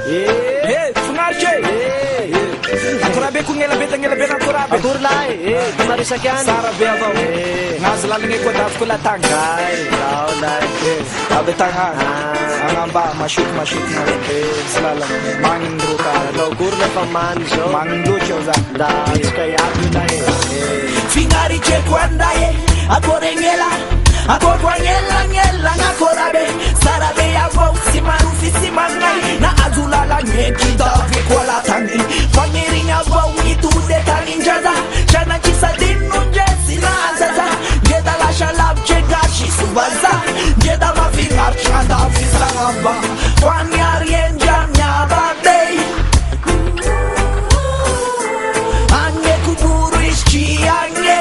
Funarche. Akorabe kung ngelabe akorabe. Akurlay, marisakyan. Sarabe ako. Ngazlaling ko daf ko latangay. Laulay. Abe tanga. Angamba mashuk na. Slalang mangin ruta. Kurla pamanso. Mangin lucho za. Da kaya abulay. Fingari che kwandaye. Akorengela. Akorwangela ngakorabe. Sarabe yavo simarufi simangai. Na azulala nyeki davi kwa latangi. Fangirinya vau itu detani njaza. Chana kisa dinu njesi na azaza. Jeda la shalab che gashi subaza. Jeda mafingar chanda fisangamba. Fanyari enjam nyabadei. Ange kuburu ishi ange.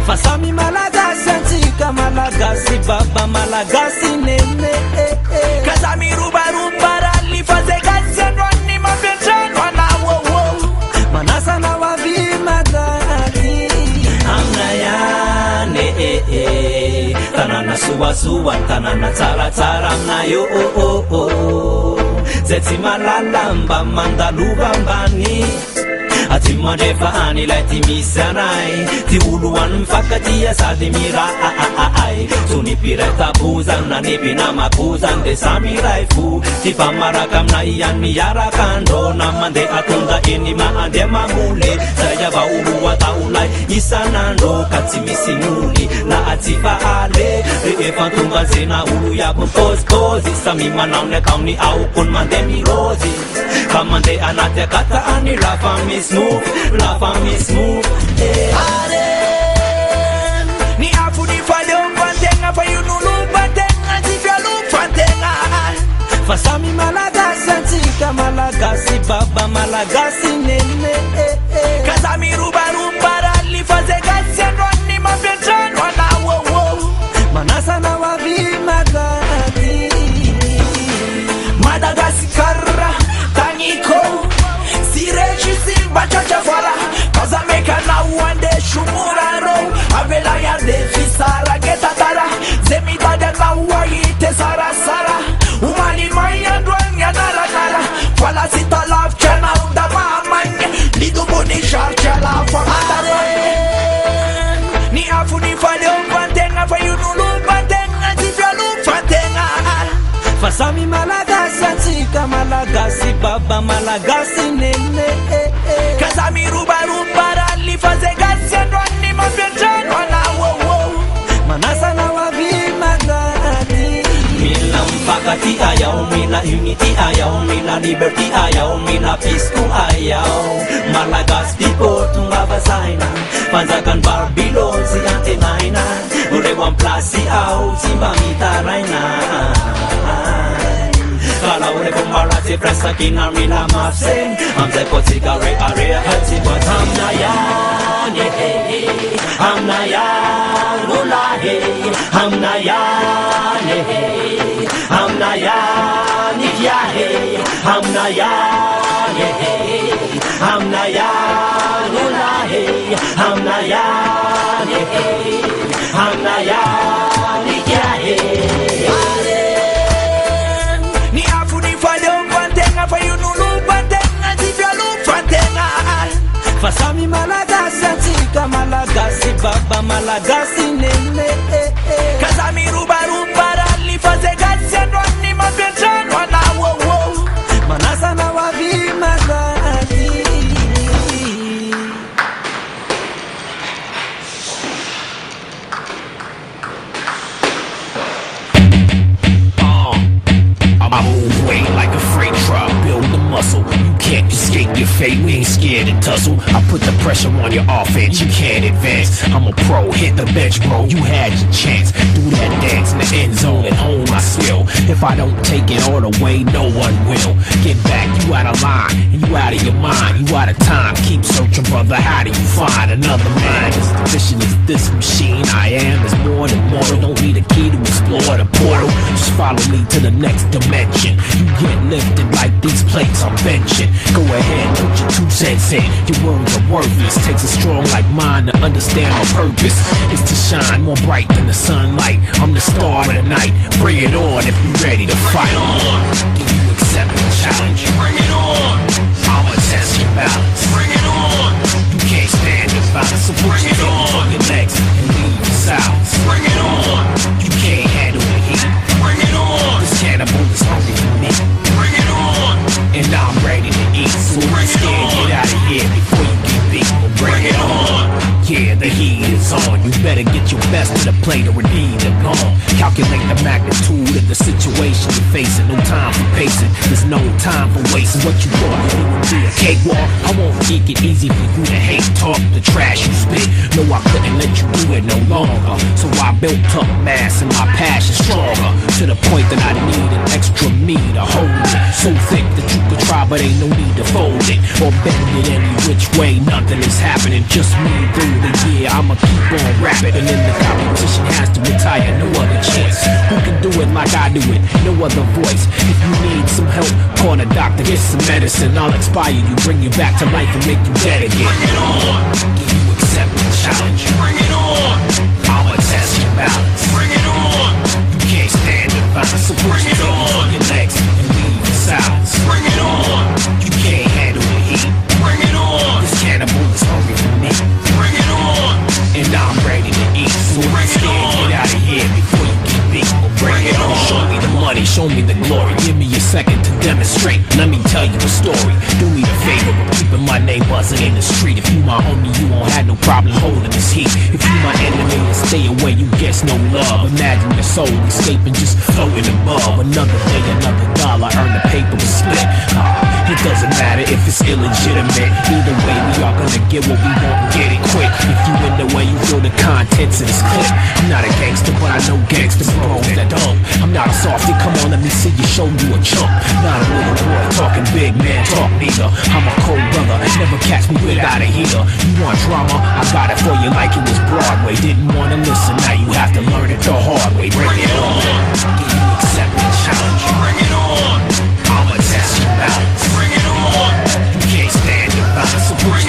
Fasami Malagasi antika Malagasi baba Malagasi nene Kazami ruba rali faze kazi Rwani mapenchano wana wo Manasa na wavi magati Amna yane Tanana suwa tanana tsara Amna yo Zeti malalamba mandaluba mbani Ati marefa anilay ti misanay Ti uluan mfakatia sa di miray Suni piray tapuzan na nipinamakusan De sa miray fu Ti pamarakam na iyan miyarakan Do naman de atunda ini maande mamuli Saya ba uluwa taulay isanando Katsi misimuli na ati faale Efan tungal sina uluya kung pos Isa mi manaw ne kauni au kun mande mi rozi Kamande anate kataan ni la fami smooth Aren Ni afu ni fale umpantenga Fa yunulu umpantenga Tifya lumpantenga Fasami Malagasi antika Malagasi baba Malagasi nene Kazami ruba rali faze kazi Rwani mapenchano wana wo Manasa na wavi magati Madagascar Taniko Sirechi Simba Chachafara Kazameka na uande Shumuraro Avela ya defisara Getatara Zemita de na uaite Sara Umani maya Ndwanya Nara Fala sita love chana Unda mamanya Lidu buni sharcha la Famata Ni afu ni fale umpantenga Fa yunulu umpantenga Tifya lumpantenga Fasami Malagasi antika Malagasi baba Malagasi nene Kazami ruba rali faze kazi Rwani mapenchano wana wo Manasa na wavi magati Mila mpakati ayaw, mila unity ayaw, mila liberty ayaw, mila peace kung ayaw. Malagas people tungabasay na Panzakan Babylon si Ate Naina Urewang plus si Au si Mamitaray na Kala ure kung marati presa kinamila mapsen Amzay ko si kare hati kwa hamnayan Hamnayan ulahe Hamnayan Hamnayan ikyahe Hamnayan Hamnayan ulahe Hamnayan Hamnayan ikyahe Ni afu ni fale umpantenga Fa yunulu umpantenga Tifya lumpantenga Fasami Malagasi antika Malagasi baba Malagasi nene Kazami ruba rali faze kazi Rwani mapenchano wana wo Manasa na wavi magati I move weight like a freight truck, build the muscle. You can't escape your fate, we ain't scared to tussle. I put the pressure on your offense, you can't advance. I'm a pro, hit the bench, bro, you had your chance. Do that dance in the end zone and hone my skill. If I don't take it all the way, no one will. Get back, you out of line, and you out of your mind, you out of time. Keep searching, brother, how do you find another mind? As efficient as this machine I am is more than mortal. Don't need a key to explore the portal. Just follow me to the next dimension. You get lifted like these plates I'm benching. Go ahead, put your 2 cents in. Your words are worthless. Takes a strong like mine to understand my purpose. It's to shine more bright than the sunlight. I'm the star of the night. Bring it on if you're ready to fight. Do you accept the challenge? Bring it on. I'ma test your balance. Bring it on. You can't stand the violence, so put your hands on your legs and leave your silence. Bring it on. You can't handle the heat. Bring it on. This cannibal is hungry for me. Bring it on. And I'm ready to eat, so let's get out of here before you get beat. Bring it on. Yeah, the heat is on. You better get your best to the plate or we're either gone. Calculate the magnitude of the situation you're facing. No time for pacing. There's no time for wasting. What you thought it would be a cakewalk? I won't make it easy for you to hate talk the trash you spit. No, I couldn't let you do it no longer. So I built up mass and my passion stronger, to the point that I need an extra me to hold it. So thick that you could try, but ain't no need to fold it or bend it any which way. Nothing is happening, just me through the year. I'ma keep on rapping, and then the competition has to retire. No other chance. Who can do it like I do it? No other voice. If you need some help, call a doctor, get some medicine. I'll inspire you, bring you back to life and make you dead again. Bring it on. Do you accept the challenge? Bring it on. I'ma test your balance. Bring it on. You can't stand the violence, so put your hands on your legs and leave the silence. Bring it on. You can't handle the heat. Bring it on. This cannibal is hungry for me. Bring it on. And I'm ready to eat, so let's get out of here before you get beat. Bring it on. Show me the money, show me the glory. Give me a second to demonstrate. Let me tell you a story. Do me the favor of keeping my name buzzing in the street. If you my homie, you won't have no problem holding this heat. If you my enemy, then stay away, you guess no love. Imagine your soul escaping, just floating above. Another day, another dollar, earn the paper was split. It doesn't matter if it's illegitimate. Either way, we are gonna get what we want and get it quick. If you in the way, you feel the contents of this clip. I'm not a gangster, but I know gangster bros that dumb. I'm not a softy, come on, let me see you show you a chump. Not a little boy talking big man talk neither. I'm a cold brother, never catch me without a heater. You want drama? I got it for you like it was Broadway. Didn't wanna listen, now you have to learn it the hard way. Bring it on. Do you accept the challenge? Bring it on. I'ma test your balance. Bring it on. You can't stand the violence, so bring